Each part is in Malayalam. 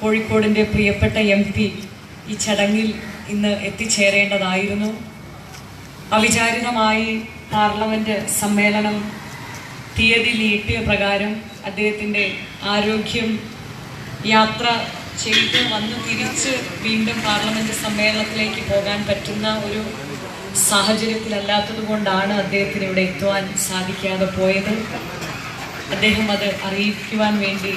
കോഴിക്കോടിൻ്റെ പ്രിയപ്പെട്ട MP ഈ ചടങ്ങിൽ ഇന്ന് എത്തിച്ചേരേണ്ടതായിരുന്നു. അവിചാരിതമായി പാർലമെന്റ് സമ്മേളനം തീയതി നീട്ടിയ പ്രകാരം അദ്ദേഹത്തിൻ്റെ ആരോഗ്യം യാത്ര ചെയ്ത് വന്ന് തിരിച്ച് വീണ്ടും പാർലമെന്റ് സമ്മേളനത്തിലേക്ക് പോകാൻ പറ്റുന്ന ഒരു സാഹചര്യത്തിലല്ലാത്തത് കൊണ്ടാണ് അദ്ദേഹത്തിന് ഇവിടെ എത്തുവാൻ സാധിക്കാതെ പോയത്. അദ്ദേഹം അത് അറിയിക്കുവാൻ വേണ്ടി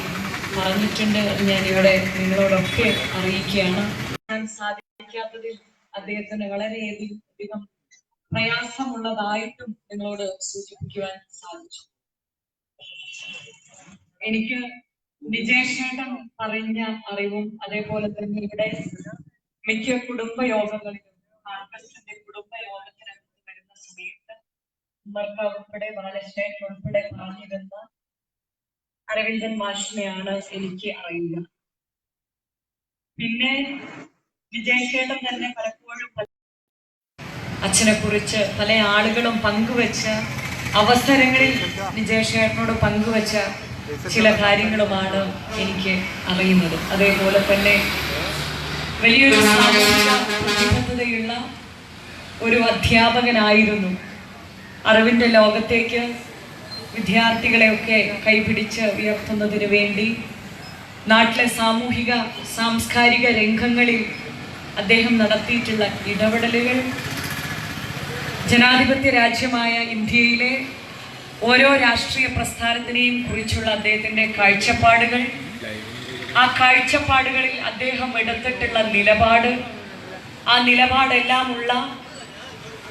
പറഞ്ഞിട്ടുണ്ട്. അത് ഞാനിവിടെ നിങ്ങളോടൊക്കെ അറിയിക്കുകയാണ്. ഞാൻ സാധിക്കാത്തതിൽ അദ്ദേഹത്തിന് വളരെയധികം പ്രയാസമുള്ളതായിട്ടും നിങ്ങളോട് സൂചിപ്പിക്കുവാൻ സാധിച്ചു. എനിക്ക് വിജയശേഖരൻ പറഞ്ഞ അറിവും അതേപോലെ തന്നെ ഇവിടെ മിക്ക കുടുംബയോഗങ്ങളിലും ആർക്കസ്റ്റിന്റെ കുടുംബയോഗത്തിനകത്ത് വരുന്ന സമയത്ത് ഉമ്മർക്ക ഉൾപ്പെടെ ബാലശേഖരൻ ഉൾപ്പെടെ പറഞ്ഞിരുന്ന അരവിന്ദൻ മാഷിനെയാണ് എനിക്ക് അറിയുക. പിന്നെ വിജയശേഖരൻ തന്നെ പലപ്പോഴും അച്ഛനെ കുറിച്ച് പല ആളുകളും പങ്കുവെച്ച അവസരങ്ങളിൽ വിജയശേഖരനോട് പങ്കുവെച്ച ചില കാര്യങ്ങളുമാണ് എനിക്ക് അറിയുന്നത്. അതേപോലെ തന്നെ വലിയൊരു സാമൂഹിക പ്രതിബദ്ധതയുള്ള ഒരു അധ്യാപകനായിരുന്നു. അറിവിന്റെ ലോകത്തേക്ക് വിദ്യാർത്ഥികളെയൊക്കെ കൈപിടിച്ച് ഉയർത്തുന്നതിന് വേണ്ടി നാട്ടിലെ സാമൂഹിക സാംസ്കാരിക രംഗങ്ങളിൽ അദ്ദേഹം നടത്തിയിട്ടുള്ള ഇടപെടലുകൾ ജനാധിപത്യ രാജ്യമായ ഇന്ത്യയിലെ ഓരോ രാഷ്ട്രീയ പ്രസ്ഥാനത്തിനെയും കുറിച്ചുള്ള അദ്ദേഹത്തിൻ്റെ കാഴ്ചപ്പാടുകൾ, ആ കാഴ്ചപ്പാടുകളിൽ അദ്ദേഹം എടുത്തിട്ടുള്ള നിലപാട്, ആ നിലപാടെല്ലാമുള്ള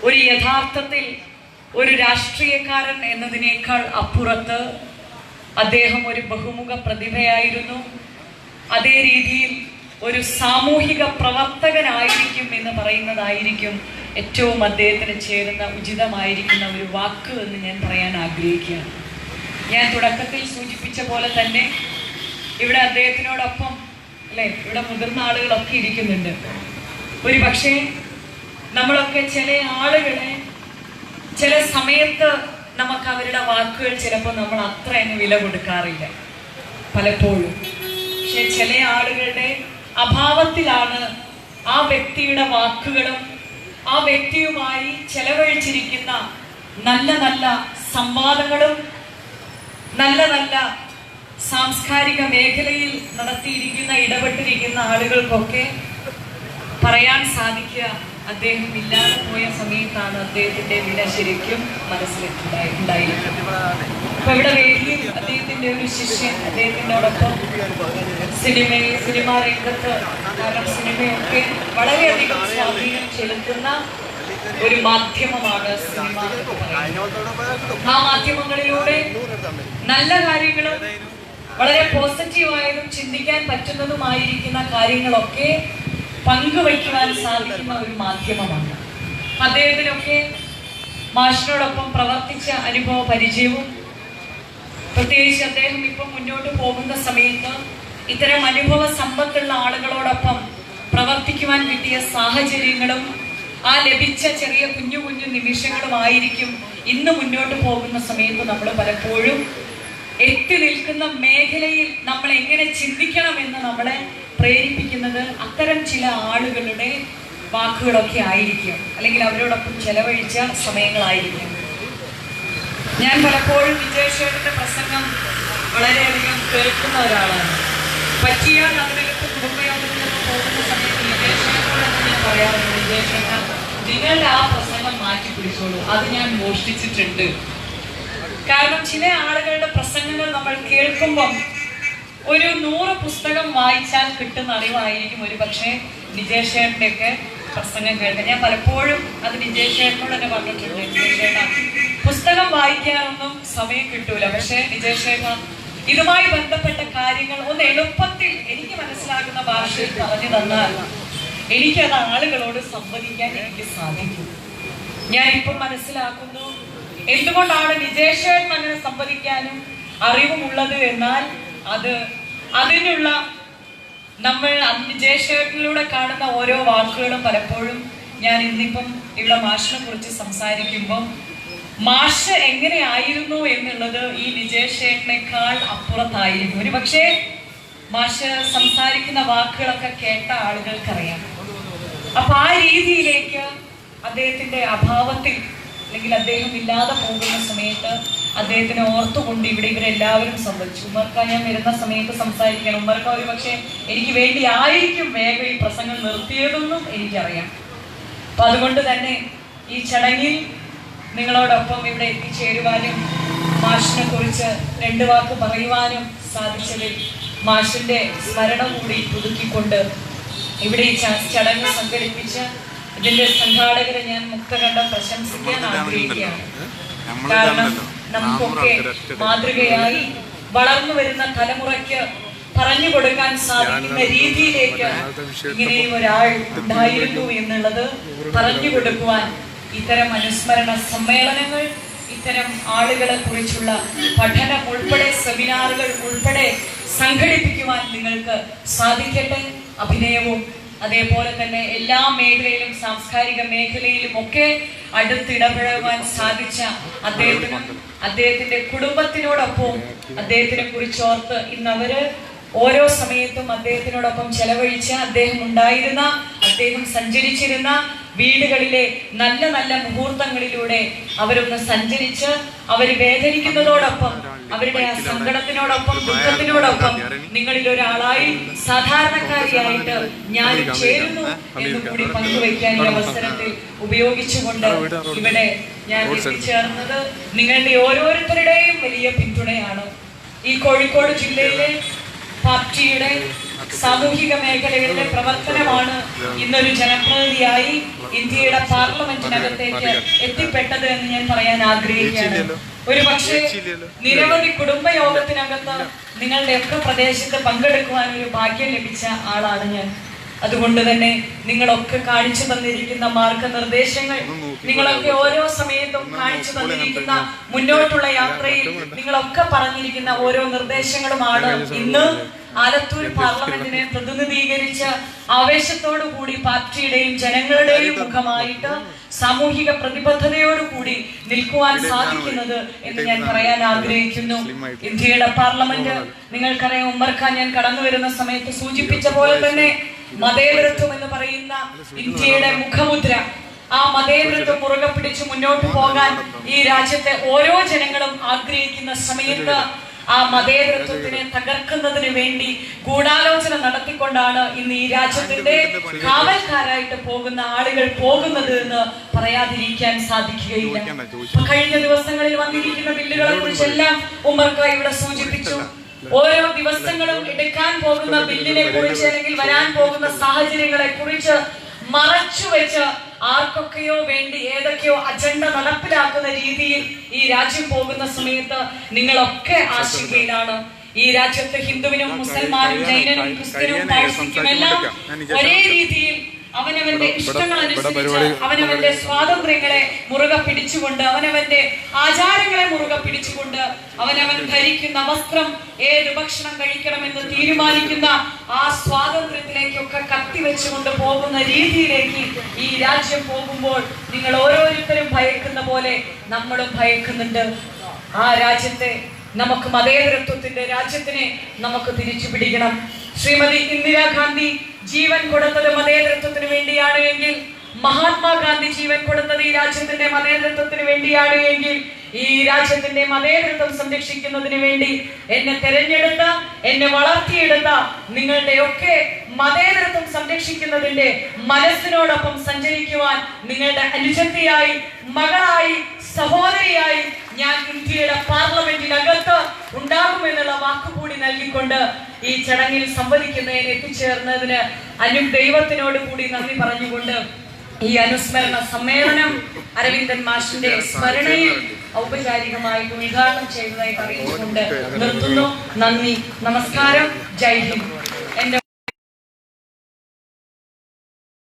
ഒരു യഥാർത്ഥത്തിൽ ഒരു രാഷ്ട്രീയക്കാരൻ എന്നതിനേക്കാൾ അപ്പുറത്ത് അദ്ദേഹം ഒരു ബഹുമുഖ പ്രതിഭയായിരുന്നു. അതേ രീതിയിൽ ഒരു സാമൂഹിക പ്രവർത്തകനായിരിക്കും എന്ന് പറയുന്നതായിരിക്കും ഏറ്റവും അദ്ദേഹത്തിന് ചേരുന്ന ഉചിതമായിരിക്കുന്ന ഒരു വാക്ക് എന്ന് ഞാൻ പറയാൻ ആഗ്രഹിക്കുകയാണ്. ഞാൻ തുടക്കത്തിൽ സൂചിപ്പിച്ച പോലെ തന്നെ ഇവിടെ അദ്ദേഹത്തിനോടൊപ്പം അല്ലെ ഇവിടെ മുതിർന്ന ആളുകളൊക്കെ ഇരിക്കുന്നുണ്ട്. ഒരു പക്ഷേ നമ്മളൊക്കെ ചില ആളുകളെ ചില സമയത്ത് നമുക്ക് അവരുടെ വാക്കുകൾ ചിലപ്പോൾ നമ്മൾ അത്ര അങ്ങ് വില കൊടുക്കാറില്ല പലപ്പോഴും. പക്ഷെ ചില ആളുകളുടെ അഭാവത്തിലാണ് ആ വ്യക്തിയുടെ വാക്കുകളും ആ വ്യക്തിയുമായി ചെലവഴിച്ചിരിക്കുന്ന നല്ല നല്ല സംവാദങ്ങളും നല്ല നല്ല സാംസ്കാരിക മേഖലയിൽ നടത്തിയിരിക്കുന്ന ഇടപെട്ടിരിക്കുന്ന ആളുകൾക്കൊക്കെ പറയാൻ സാധിക്കുക അദ്ദേഹം ഇല്ലാതെ പോയ സമയത്താണ് അദ്ദേഹത്തിന്റെ വില ശരിക്കും മനസ്സിലുണ്ടായിരിക്കുന്നത്. അപ്പൊ ഇവിടെ വേദിയിൽ അദ്ദേഹത്തിന്റെ ഒരു ശിഷ്യൻ അദ്ദേഹത്തിനോടൊപ്പം സിനിമാ രംഗത്ത് കാരണം സിനിമയൊക്കെ വളരെയധികം സ്വാധീനം ചെലുത്തുന്ന ഒരു മാധ്യമമാണ് സിനിമ. ആ മാധ്യമങ്ങളിലൂടെ നല്ല കാര്യങ്ങളും വളരെ പോസിറ്റീവായതും ചിന്തിക്കാൻ പറ്റുന്നതുമായിരിക്കുന്ന കാര്യങ്ങളൊക്കെ പങ്കുവയ്ക്കുവാൻ സാധിക്കുന്ന ഒരു മാധ്യമമാണ്. അദ്ദേഹത്തിനൊക്കെ മാഷിനോടൊപ്പം പ്രവർത്തിച്ച അനുഭവ പരിചയവും പ്രത്യേകിച്ച് അദ്ദേഹം ഇപ്പം മുന്നോട്ട് പോകുന്ന സമയത്ത് ഇത്തരം അനുഭവ സമ്പത്തുള്ള ആളുകളോടൊപ്പം പ്രവർത്തിക്കുവാൻ കിട്ടിയ സാഹചര്യങ്ങളും ആ ലഭിച്ച ചെറിയ കുഞ്ഞു കുഞ്ഞു നിമിഷങ്ങളുമായിരിക്കും ഇന്ന് മുന്നോട്ട് പോകുന്ന സമയത്ത് നമ്മൾ പലപ്പോഴും എത്തി നിൽക്കുന്ന മേഖലയിൽ നമ്മൾ എങ്ങനെ ചിന്തിക്കണമെന്ന് നമ്മളെ പ്രേരിപ്പിക്കുന്നത് അത്തരം ചില ആളുകളുടെ വാക്കുകളൊക്കെ ആയിരിക്കും, അല്ലെങ്കിൽ അവരോടൊപ്പം ചെലവഴിച്ച സമയങ്ങളായിരിക്കും. ഞാൻ പലപ്പോഴും വിജയശേഖരന്റെ പ്രസംഗം വളരെയധികം കേൾക്കുന്ന ഒരാളാണ്. പറ്റിയാൽ അതിനകത്ത് കുടുംബയോഗത്തിലൊക്കെ പോകുന്ന സമയത്ത് വിജയശേഖരനോട് ഞാൻ പറയാറുണ്ട്, വിജയശേഖരൻ നിങ്ങളുടെ ആ പ്രസംഗം മാറ്റി പിടിച്ചോളൂ, അത് ഞാൻ മോഷ്ടിച്ചിട്ടുണ്ട്. കാരണം ചില ആളുകളുടെ പ്രസംഗങ്ങൾ നമ്മൾ കേൾക്കുമ്പം ഒരു 100 പുസ്തകം വായിച്ചാൽ കിട്ടുന്ന അറിവായിരിക്കും ഒരു പക്ഷേ വിജയശേഖരന്റെ ഒക്കെ പ്രസംഗം കേൾക്കാൻ. ഞാൻ പലപ്പോഴും അത് വിജയശേഖരനോട് തന്നെ പറഞ്ഞിട്ടുണ്ട്, വിജയശേഖരൻ പുസ്തകം വായിക്കാനൊന്നും സമയം കിട്ടൂല, പക്ഷെ വിജയശേഖരൻ ഇതുമായി ബന്ധപ്പെട്ട കാര്യങ്ങൾ ഒന്ന് എളുപ്പത്തിൽ എനിക്ക് മനസ്സിലാകുന്ന ഭാഷയിൽ പറഞ്ഞു തന്നാൽ എനിക്കത് ആളുകളോട് സംവദിക്കാൻ എനിക്ക് സാധിക്കും. ഞാനിപ്പം മനസ്സിലാക്കുന്നു എന്തുകൊണ്ടാണ് വിജയശേഖരൻ അങ്ങനെ സംവദിക്കാനും അറിവുമുള്ളത് എന്നാൽ അതിനുള്ള നമ്മൾ വിജയശേഖരനിലൂടെ കാണുന്ന ഓരോ വാക്കുകളും പലപ്പോഴും ഞാൻ ഇന്നിപ്പം ഇവിടെ മാഷിനെ കുറിച്ച് സംസാരിക്കുമ്പോൾ മാഷ് എങ്ങനെയായിരുന്നു എന്നുള്ളത് ഈ വിജയശേഖരനേക്കാൾ അപ്പുറത്തായിരുന്നു. ഒരു പക്ഷേ മാഷ് സംസാരിക്കുന്ന വാക്കുകളൊക്കെ കേട്ട ആളുകൾക്കറിയാം. അപ്പൊ ആ രീതിയിലേക്ക് അദ്ദേഹത്തിന്റെ അഭാവത്തിൽ അല്ലെങ്കിൽ അദ്ദേഹം ഇല്ലാതെ പോകുന്ന സമയത്ത് അദ്ദേഹത്തിനെ ഓർത്തുകൊണ്ട് ഇവിടെ ഇവരെല്ലാവരും സംഭവിച്ചു. ഉമ്മർക്ക ഞാൻ വരുന്ന സമയത്ത് സംസാരിക്കാൻ, ഉമ്മർക്ക ഒരു പക്ഷെ എനിക്ക് വേണ്ടി ആയിരിക്കും വേഗം ഈ പ്രസംഗം നിർത്തിയതെന്നും എനിക്കറിയാം. അപ്പൊ അതുകൊണ്ട് തന്നെ ഈ ചടങ്ങിൽ നിങ്ങളോടൊപ്പം ഇവിടെ എത്തിച്ചേരുവാനും മാഷിനെ കുറിച്ച് 2 വാക്ക് പറയുവാനും സാധിച്ചതിൽ മാഷിന്റെ സ്മരണ കൂടി പുതുക്കിക്കൊണ്ട് ഇവിടെ ഈ ചടങ്ങ് സംഘടിപ്പിച്ച് ഇതിന്റെ സംഘാടകരെ ഞാൻ മുക്തകണ്ഠം പ്രശംസിക്കാൻ ആഗ്രഹിക്കുകയാണ്. കാരണം നമുക്കൊക്കെ മാതൃകയായി വളർന്നു വരുന്ന തലമുറയ്ക്ക് പറഞ്ഞു കൊടുക്കാൻ സാധിക്കുന്ന രീതിയിലേക്ക് ഇങ്ങനെയും ഒരാൾ ഉണ്ടായിരുന്നു എന്നുള്ളത് പറഞ്ഞു കൊടുക്കുവാൻ ഇത്തരം അനുസ്മരണ സമ്മേളനങ്ങൾ, ഇത്തരം ആളുകളെ കുറിച്ചുള്ള പഠനം ഉൾപ്പെടെ സെമിനാറുകൾ ഉൾപ്പെടെ സംഘടിപ്പിക്കുവാൻ നിങ്ങൾക്ക് സാധിക്കട്ടെ. അഭിനയവും അതേപോലെ തന്നെ എല്ലാ മേഖലയിലും സാംസ്കാരിക മേഖലയിലും ഒക്കെ അടുത്തിടപഴകുവാൻ സാധിച്ച അദ്ദേഹത്തിനും അദ്ദേഹത്തിന്റെ കുടുംബത്തിനോടൊപ്പം അദ്ദേഹത്തിനെ കുറിച്ചോർത്ത് ഇന്നവര് ഓരോ സമയത്തും അദ്ദേഹത്തിനോടൊപ്പം ചെലവഴിച്ച, അദ്ദേഹം ഉണ്ടായിരുന്ന, അദ്ദേഹം സഞ്ചരിച്ചിരുന്ന വീടുകളിലെ നല്ല നല്ല മുഹൂർത്തങ്ങളിലൂടെ അവരൊന്ന് സഞ്ചരിച്ച് അവർ വേദനിക്കുന്നതോടൊപ്പം അവരുടെ ആ സങ്കടത്തിനോടൊപ്പം ദുഃഖത്തിനോടൊപ്പം നിങ്ങളിൽ ഒരാളായി സാധാരണക്കാരിയായിട്ട് ഞാൻ ചേരുന്നു എന്ന് കൂടി പങ്കുവയ്ക്കാൻ ഈ അവസരത്തിൽ ഉപയോഗിച്ചുകൊണ്ട് ഇവിടെ ഞാൻ എത്തിച്ചേർന്നത് നിങ്ങളുടെ ഓരോരുത്തരുടെയും വലിയ പിന്തുണയാണ്. ഈ കോഴിക്കോട് ജില്ലയിലെ പാർട്ടിയുടെ സാമൂഹിക മേഖലകളിലെ പ്രവർത്തനമാണ് ഇന്നൊരു ജനപ്രതിനിധിയായി ഇന്ത്യയുടെ പാർലമെന്റിനകത്തേക്ക് എത്തിപ്പെട്ടത് എന്ന് ഞാൻ പറയാൻ ആഗ്രഹിക്കുകയാണ്. ഒരു പക്ഷേ നിരവധി കുടുംബയോഗത്തിനകത്ത് നിങ്ങളുടെയൊക്കെ പ്രദേശത്ത് പങ്കെടുക്കുവാൻ ഒരു ഭാഗ്യം ലഭിച്ച ആളാണ് ഞാൻ. അതുകൊണ്ട് തന്നെ നിങ്ങളൊക്കെ കാണിച്ചു തന്നിരിക്കുന്ന മാർഗനിർദ്ദേശങ്ങൾ, നിങ്ങളൊക്കെ ഓരോ സമയത്തും കാണിച്ചു തന്നിരിക്കുന്ന മുന്നോട്ടുള്ള യാത്രയിൽ നിങ്ങളൊക്കെ പറഞ്ഞിരിക്കുന്ന ഓരോ നിർദ്ദേശങ്ങളുമാണ് ഇന്ന് ആലത്തൂർ പാർലമെന്റിനെ പ്രതിനിധീകരിച്ച് ആവേശത്തോടു കൂടി പാർട്ടിയുടെയും ജനങ്ങളുടെയും മുഖമായിട്ട് സാമൂഹിക പ്രതിബദ്ധതയോടുകൂടി നിൽക്കുവാൻ സാധിക്കുന്നത് എന്ന് ഞാൻ പറയാൻ ആഗ്രഹിക്കുന്നു. ഇന്ത്യയുടെ പാർലമെന്റ് നിങ്ങൾക്കറിയാം, ഉമ്മർഖാൻ ഞാൻ കടന്നു വരുന്ന സമയത്ത് സൂചിപ്പിച്ച പോലെ തന്നെ മതേതരത്വം എന്ന് പറയുന്ന ഇന്ത്യയുടെ മുഖമുദ്ര, ആ മതേതരത്വം മുറുകെ പിടിച്ച് മുന്നോട്ട് പോകാൻ ഈ രാജ്യത്തെ ഓരോ ജനങ്ങളും ആഗ്രഹിക്കുന്ന സമയത്ത് ആ മതേതരത്വത്തിനെ തകർക്കുന്നതിന് വേണ്ടി ഗൂഢാലോചന നടത്തിക്കൊണ്ടാണ് ഇന്ന് ഈ രാജ്യത്തിന്റെ കാവൽക്കാരായിട്ട് പോകുന്ന ആളുകൾ പോകുന്നത് എന്ന് പറയാതിരിക്കാൻ സാധിക്കുകയില്ല. കഴിഞ്ഞ ദിവസങ്ങളിൽ വന്നിരിക്കുന്ന ബില്ലുകളെ കുറിച്ചെല്ലാം ഉമ്മർക്ക ഇവിടെ സൂചിപ്പിച്ചു. ഓരോ ദിവസങ്ങളും എടുക്കാൻ പോകുന്ന ബില്ലിനെ കുറിച്ച് അല്ലെങ്കിൽ വരാൻ പോകുന്ന സാഹചര്യങ്ങളെ കുറിച്ച് മറച്ചുവെച്ച് ആർക്കൊക്കെയോ വേണ്ടി ഏതൊക്കെയോ അജണ്ട നടപ്പിലാക്കുന്ന രീതിയിൽ ഈ രാജ്യം പോകുന്ന സമയത്ത് നിങ്ങളൊക്കെ ആശങ്കയിലാണ്. ഈ രാജ്യത്ത് ഹിന്ദുവിനും മുസൽമാനും ജൈനനും ക്രിസ്ത്യനും പാഴ്സിക്കും എല്ലാം ഒരേ രീതിയിൽ അവനവന്റെ ഇഷ്ടങ്ങൾ അനുസരിച്ച് അവനവന്റെ സ്വാതന്ത്ര്യങ്ങളെ മുറുകെ പിടിച്ചുകൊണ്ട് അവനവന്റെ ആചാരങ്ങളെ മുറുകെ പിടിച്ചുകൊണ്ട് അവനവൻ ധരിക്കുന്ന വസ്ത്രം, ഏത് ഭക്ഷണം കഴിക്കണമെന്ന് തീരുമാനിക്കുന്ന ആ സ്വാതന്ത്ര്യത്തിലേക്കൊക്കെ കത്തിവെച്ചുകൊണ്ട് പോകുന്ന രീതിയിലേക്ക് ഈ രാജ്യം പോകുമ്പോൾ നിങ്ങൾ ഓരോരുത്തരും ഭയക്കുന്ന പോലെ നമ്മളും ഭയക്കുന്നുണ്ട്. ആ രാജ്യത്തെ നമുക്ക് മതേതരത്വത്തിന്റെ രാജ്യത്തിനെ നമുക്ക് തിരിച്ചു പിടിക്കണം. ശ്രീമതി ഇന്ദിരാഗാന്ധി ജീവൻ കൊടുത്തത് മതേതരത്വത്തിന് വേണ്ടിയാണ് എങ്കിൽ, മഹാത്മാഗാന്ധി ജീവൻ കൊടുത്തത് ഈ രാജ്യത്തിന്റെ മതേതരത്വത്തിന് വേണ്ടിയാണ് എങ്കിൽ, ഈ രാജ്യത്തിന്റെ മതേതരത്വം സംരക്ഷിക്കുന്നതിന് വേണ്ടി എന്നെ തെരഞ്ഞെടുത്ത, എന്നെ വളർത്തിയെടുത്ത നിങ്ങളുടെയൊക്കെ മതേതരത്വം സംരക്ഷിക്കുന്നതിന്റെ മനസ്സിനോടൊപ്പം സഞ്ചരിക്കുവാൻ നിങ്ങളുടെ അനുജത്തിയായി, മകളായി, സഹോദരിയായി ഞാൻ ഇന്ത്യയുടെ പാർലമെന്റിനകത്ത് ഉണ്ടാകുമെന്നുള്ള വാക്കുകൂടി നൽകിക്കൊണ്ട് ഈ ചടങ്ങിൽ സംവദിക്കുന്നതിന് എത്തിച്ചേർന്നതിന് ദൈവത്തിനോട് കൂടി നന്ദി പറഞ്ഞുകൊണ്ട് ഈ അനുസ്മരണ സമ്മേളനം അരവിന്ദൻ മാഷിന്റെ സ്മരണയിൽ ഔപചാരികമായി ഉദ്ഘാടനം ചെയ്തതായി അറിയിച്ചുകൊണ്ട് നിർത്തുന്നു. നന്ദി, നമസ്കാരം, ജയ് ഹിന്ദ്. എന്റെ